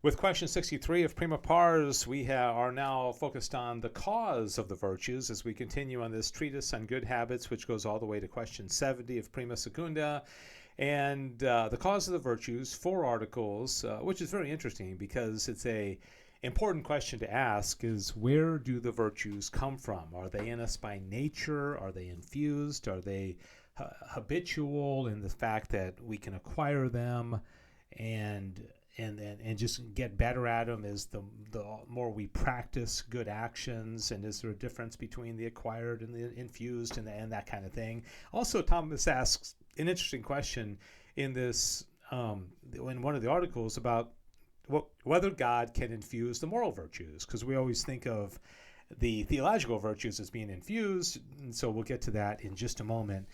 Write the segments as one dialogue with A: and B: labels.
A: With question 63 of Prima Pars, we are now focused on the cause of the virtues as we continue on this treatise on good habits, which goes all the way to question 70 of Prima Secunda. And the cause of the virtues, 4 articles, which is very interesting because it's a important question to ask is where do the virtues come from? Are they in us by nature? Are they infused? Are they habitual in the fact that we can acquire them and just get better at them as the more we practice good actions? And is there a difference between the acquired and the infused and that kind of thing? Also, Thomas asks an interesting question in this in one of the articles about whether God can infuse the moral virtues, because we always think of the theological virtues as being infused, and so we'll get to that in just a moment.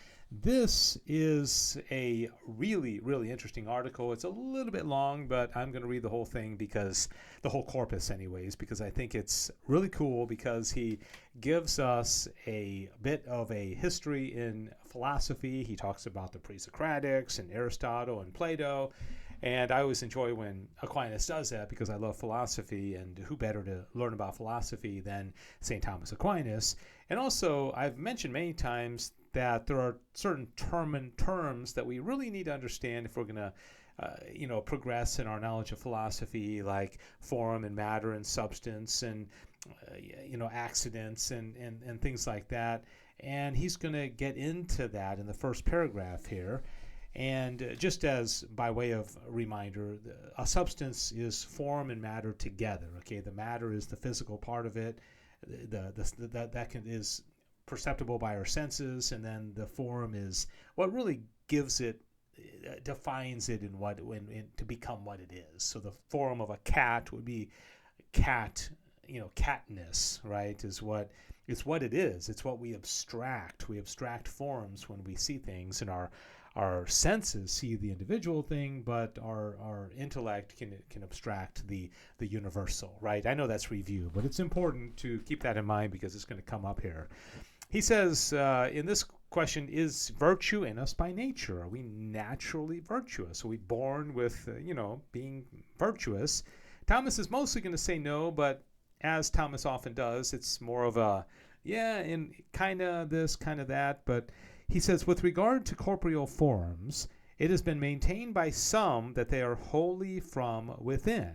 A: This is a really, really interesting article. It's a little bit long, but I'm going to read the whole thing, because the whole corpus anyways, because I think it's really cool, because he gives us a bit of a history in philosophy. He talks about the Pre-socratics and Aristotle and Plato. And I always enjoy when Aquinas does that, because I love philosophy, and who better to learn about philosophy than St. Thomas Aquinas. And also, I've mentioned many times that there are certain terms that we really need to understand if we're going to progress in our knowledge of philosophy, like form and matter and substance and accidents and things like that. And he's going to get into that in the first paragraph here. And just as by way of reminder, a substance is form and matter together. Okay, the matter is the physical part of it, is perceptible by our senses, and then the form is what really gives it, defines it to become what it is. So the form of a cat would be catness, right? It's what it is. It's what we abstract. We abstract forms when we see things, and our senses see the individual thing, but our intellect can abstract the universal, right? I know that's review, but it's important to keep that in mind because it's going to come up here. He says, in this question, is virtue in us by nature? Are we naturally virtuous? Are we born with, being virtuous? Thomas is mostly going to say no, but as Thomas often does, it's more of a, in kind of this, kind of that, but he says, with regard to corporeal forms, it has been maintained by some that they are wholly from within.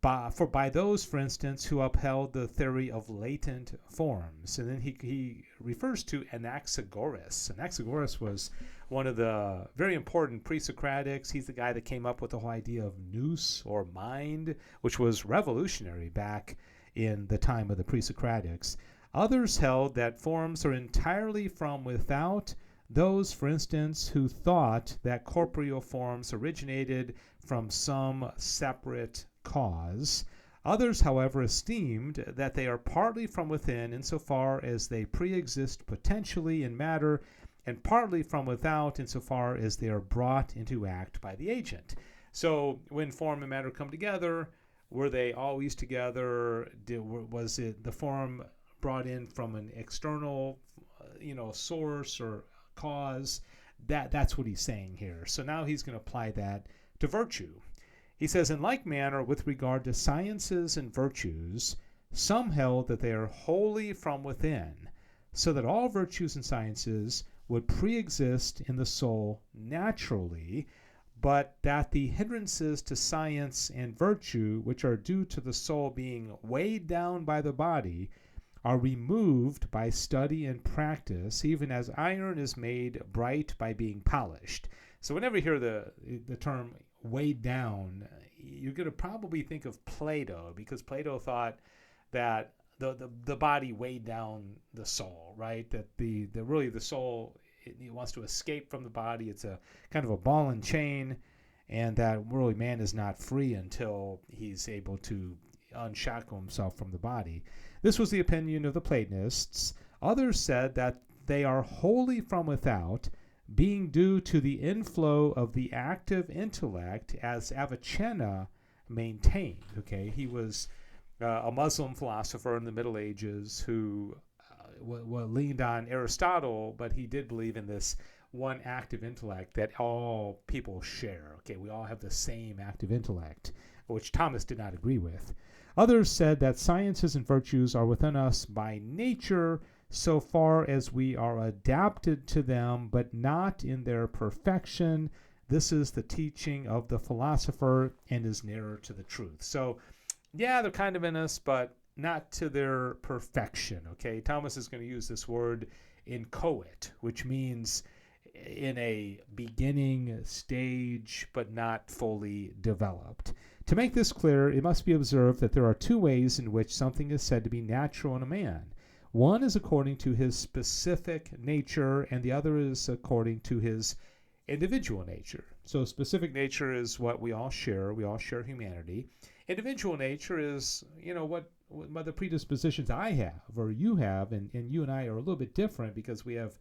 A: By those, for instance, who upheld the theory of latent forms. And then he refers to Anaxagoras. Anaxagoras was one of the very important Pre-socratics. He's the guy that came up with the whole idea of nous, or mind, which was revolutionary back in the time of the Pre-socratics. Others held that forms are entirely from without. Those, for instance, who thought that corporeal forms originated from some separate cause. Others, however, esteemed that they are partly from within insofar as they pre-exist potentially in matter, and partly from without insofar as they are brought into act by the agent. So when form and matter come together, were they always together? Was it the form brought in from an external, source or cause? That's what he's saying here. So now he's going to apply that to virtue. He says, in like manner, with regard to sciences and virtues, some held that they are wholly from within, so that all virtues and sciences would pre-exist in the soul naturally, but that the hindrances to science and virtue, which are due to the soul being weighed down by the body, are removed by study and practice, even as iron is made bright by being polished. So whenever you hear the term weighed down, you're going to probably think of Plato, because Plato thought that the body weighed down the soul, right? That the soul, it wants to escape from the body. It's a kind of a ball and chain, and that really man is not free until he's able to unshackle himself from the body. This was the opinion of the Platonists. Others said that they are wholly from without, being due to the inflow of the active intellect, as Avicenna maintained. Okay, he was a Muslim philosopher in the Middle Ages who leaned on Aristotle, but he did believe in this one active intellect that all people share. Okay, we all have the same active intellect. which Thomas did not agree with. Others said that sciences and virtues are within us by nature so far as we are adapted to them, but not in their perfection. This is the teaching of the philosopher and is nearer to the truth. So, yeah, they're kind of in us, but not to their perfection, okay? Thomas is going to use this word inchoate, which means in a beginning stage, but not fully developed. To make this clear, it must be observed that there are two ways in which something is said to be natural in a man. One is according to his specific nature, and the other is according to his individual nature. So specific nature is what we all share. We all share humanity. Individual nature is, what the predispositions I have or you have, and you and I are a little bit different because we have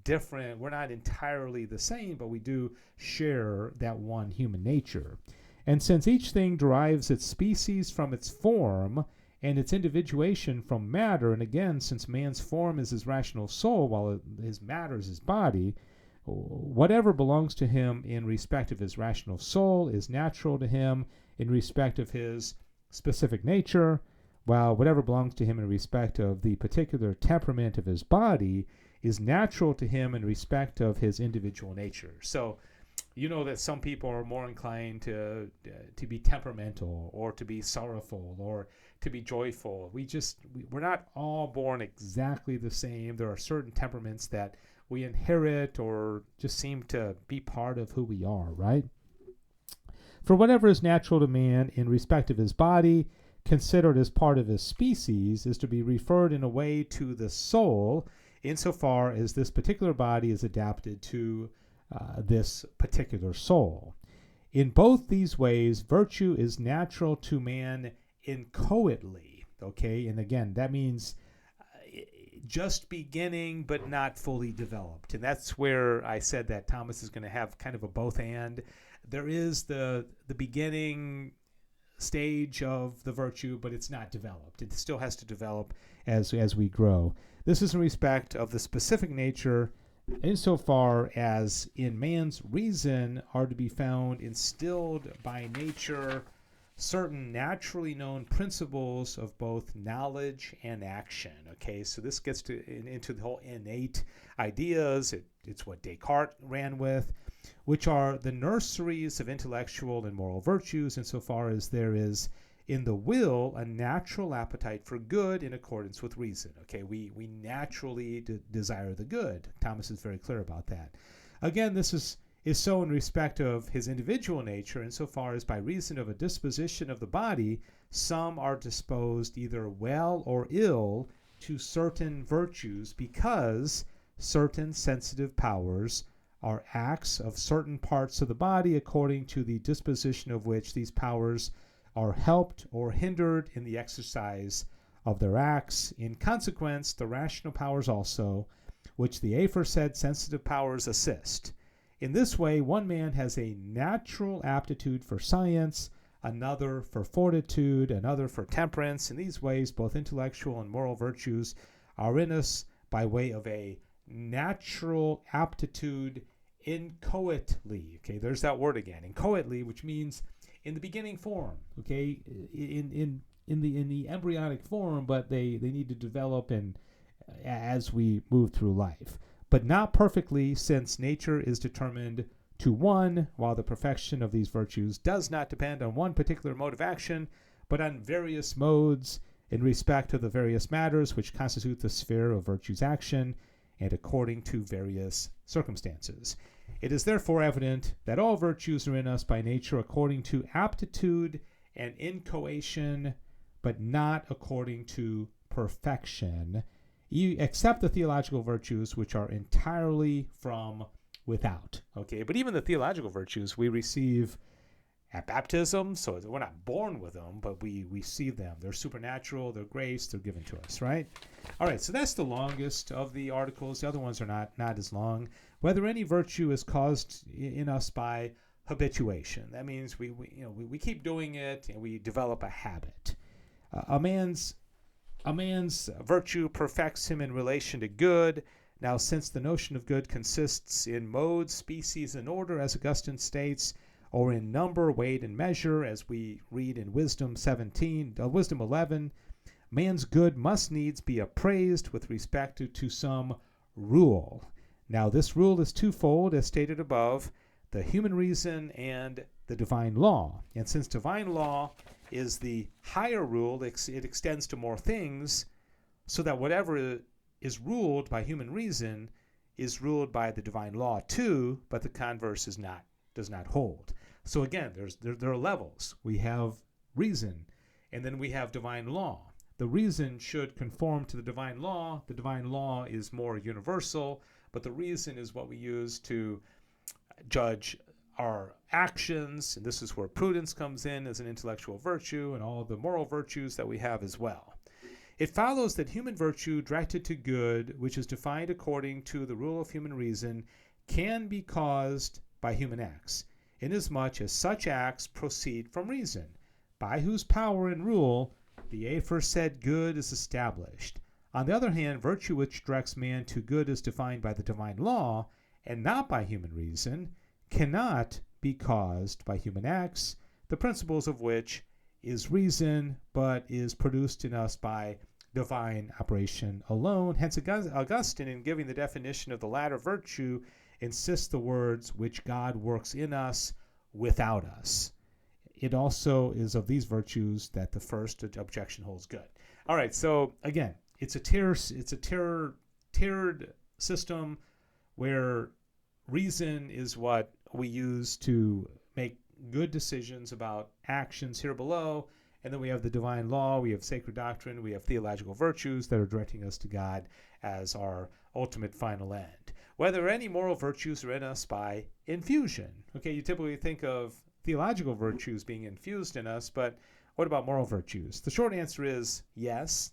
A: we're not entirely the same, but we do share that one human nature. And since each thing derives its species from its form and its individuation from matter, and again, since man's form is his rational soul while his matter is his body, whatever belongs to him in respect of his rational soul is natural to him in respect of his specific nature, while whatever belongs to him in respect of the particular temperament of his body is natural to him in respect of his individual nature. So, that some people are more inclined to be temperamental or to be sorrowful or to be joyful. We're not all born exactly the same. There are certain temperaments that we inherit or just seem to be part of who we are, right? For whatever is natural to man in respect of his body, considered as part of his species, is to be referred in a way to the soul, insofar as this particular body is adapted to this particular soul. In both these ways, virtue is natural to man inchoately, okay? And again, that means just beginning but not fully developed. And that's where I said that Thomas is going to have kind of a both and. There is the beginning stage of the virtue, but it's not developed. It still has to develop as we grow. This is in respect of the specific nature insofar as in man's reason are to be found instilled by nature certain naturally known principles of both knowledge and action. Okay, so this gets into the whole innate ideas. It's what Descartes ran with, which are the nurseries of intellectual and moral virtues insofar as there is in the will a natural appetite for good in accordance with reason. Okay, we naturally desire the good. Thomas is very clear about that. Again, this is so in respect of his individual nature insofar as by reason of a disposition of the body, some are disposed either well or ill to certain virtues because certain sensitive powers are acts of certain parts of the body according to the disposition of which these powers are helped or hindered in the exercise of their acts. In consequence, the rational powers also, which the aforesaid sensitive powers assist. In this way, one man has a natural aptitude for science, another for fortitude, another for temperance. In these ways, both intellectual and moral virtues are in us by way of a natural aptitude inchoately. Okay, there's that word again, inchoately, which means in the beginning form. Okay, in the embryonic form, but they need to develop and as we move through life, but not perfectly, since nature is determined to one, while the perfection of these virtues does not depend on one particular mode of action, but on various modes in respect of the various matters which constitute the sphere of virtue's action, and according to various circumstances. It is therefore evident that all virtues are in us by nature according to aptitude and inchoation, but not according to perfection, except the theological virtues, which are entirely from without. Okay, but even the theological virtues we receive at baptism, so we're not born with them, but we receive them. They're supernatural, they're grace, they're given to us, right? All right, so that's the longest of the articles. The other ones are not as long. Whether any virtue is caused in us by habituation. That means we keep doing it and we develop a habit. A man's virtue perfects him in relation to good. Now, since the notion of good consists in mode, species, and order, as Augustine states, or in number, weight, and measure, as we read in Wisdom 11, man's good must needs be appraised with respect to some rule. Now, this rule is twofold, as stated above, the human reason and the divine law. And since divine law is the higher rule, it extends to more things, so that whatever is ruled by human reason is ruled by the divine law too, but the converse does not hold. So again, there are levels. We have reason, and then we have divine law. The reason should conform to the divine law. The divine law is more universal, but the reason is what we use to judge our actions, and this is where prudence comes in as an intellectual virtue, and all the moral virtues that we have as well. It follows that human virtue directed to good, which is defined according to the rule of human reason, can be caused by human acts, inasmuch as such acts proceed from reason, by whose power and rule the aforesaid good is established. On the other hand, virtue which directs man to good as defined by the divine law, and not by human reason, cannot be caused by human acts, the principles of which is reason, but is produced in us by divine operation alone. Hence, Augustine, in giving the definition of the latter virtue, insists the words, which God works in us without us. It also is of these virtues that the first objection holds good. All right, so again, it's a tiered system where reason is what we use to make good decisions about actions here below, and then we have the divine law, we have sacred doctrine, we have theological virtues that are directing us to God as our ultimate final end. Whether any moral virtues are in us by infusion. Okay, you typically think of theological virtues being infused in us, but what about moral virtues? The short answer is yes,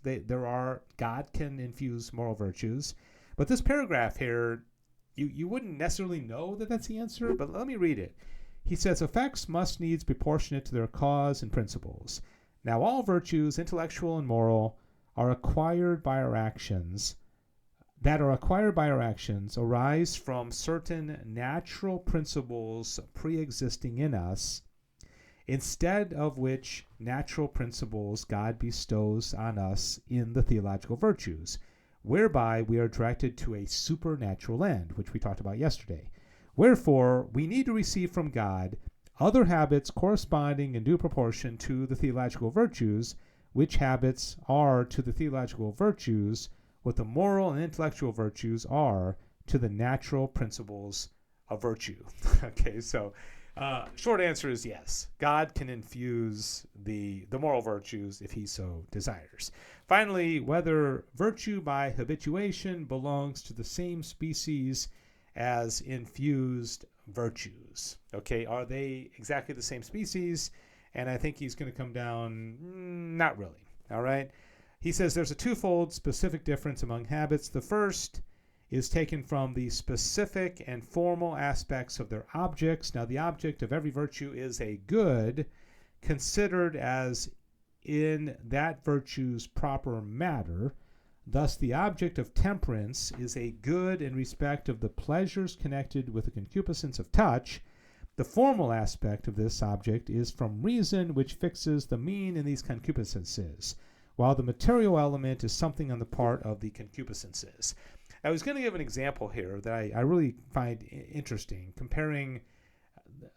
A: God can infuse moral virtues, but this paragraph here, you wouldn't necessarily know that that's the answer, but let me read it. He says, effects must needs be proportionate to their cause and principles. Now, all virtues, intellectual and moral, are acquired by our actions, arise from certain natural principles pre-existing in us, instead of which natural principles God bestows on us in the theological virtues, whereby we are directed to a supernatural end, which we talked about yesterday. Wherefore, we need to receive from God other habits corresponding in due proportion to the theological virtues, which habits are to the theological virtues what the moral and intellectual virtues are to the natural principles of virtue. Okay, so short answer is yes. God can infuse the moral virtues if he so desires. Finally, whether virtue by habituation belongs to the same species as infused virtues. Okay, are they exactly the same species? And I think he's going to come down, not really. All right. He says there's a twofold specific difference among habits. The first is taken from the specific and formal aspects of their objects. Now, the object of every virtue is a good, considered as in that virtue's proper matter. Thus, the object of temperance is a good in respect of the pleasures connected with the concupiscence of touch. The formal aspect of this object is from reason, which fixes the mean in these concupiscences, while the material element is something on the part of the concupiscences. I was going to give an example here that I really find interesting, comparing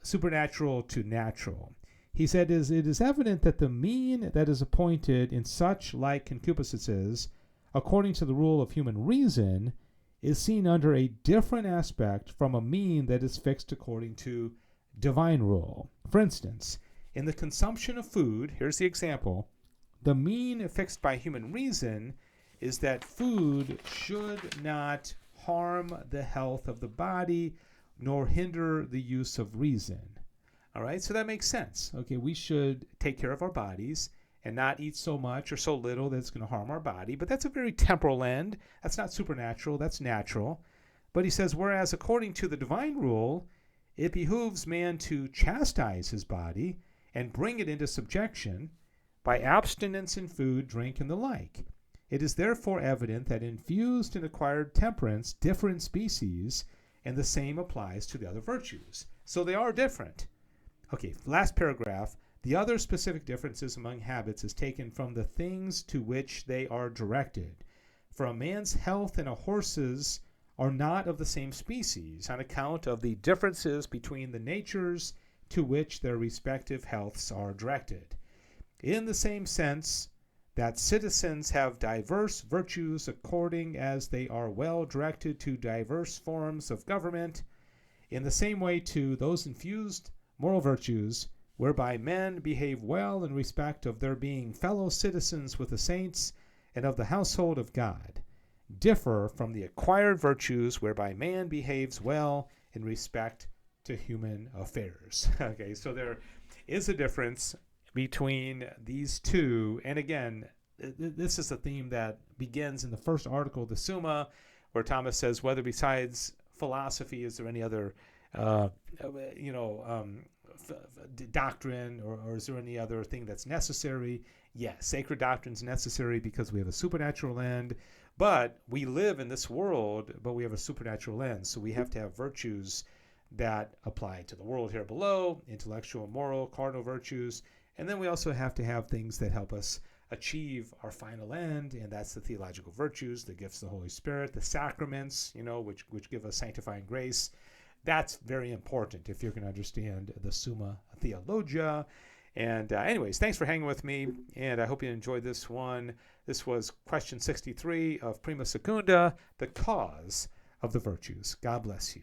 A: supernatural to natural. He said, it is evident that the mean that is appointed in such like concupiscences, according to the rule of human reason, is seen under a different aspect from a mean that is fixed according to divine rule. For instance, in the consumption of food, here's the example, the mean fixed by human reason is that food should not harm the health of the body nor hinder the use of reason. All right, so that makes sense. Okay, we should take care of our bodies and not eat so much or so little that it's going to harm our body. But that's a very temporal end. That's not supernatural. That's natural. But he says, whereas according to the divine rule, it behooves man to chastise his body and bring it into subjection by abstinence in food, drink, and the like. It is therefore evident that infused and acquired temperance differ in species, and the same applies to the other virtues. So they are different. Okay, last paragraph. The other specific differences among habits is taken from the things to which they are directed. For a man's health and a horse's are not of the same species, on account of the differences between the natures to which their respective healths are directed. In the same sense that citizens have diverse virtues according as they are well directed to diverse forms of government, in the same way too those infused moral virtues, whereby men behave well in respect of their being fellow citizens with the saints and of the household of God, differ from the acquired virtues whereby man behaves well in respect to human affairs. Okay, so there is a difference between these two. And again, this is a theme that begins in the first article of the Summa, where Thomas says, whether besides philosophy is there any other doctrine, or is there any other thing that's necessary? Yes, sacred doctrine is necessary because we have a supernatural end, but we live in this world, but we have a supernatural end. So we have to have virtues that apply to the world here below, intellectual, moral, cardinal virtues. And then we also have to have things that help us achieve our final end, and that's the theological virtues, the gifts of the Holy Spirit, the sacraments, which give us sanctifying grace. That's very important if you're going to understand the Summa Theologia. And anyways, thanks for hanging with me, and I hope you enjoyed this one. This was question 63 of Prima Secunda, the cause of the virtues. God bless you.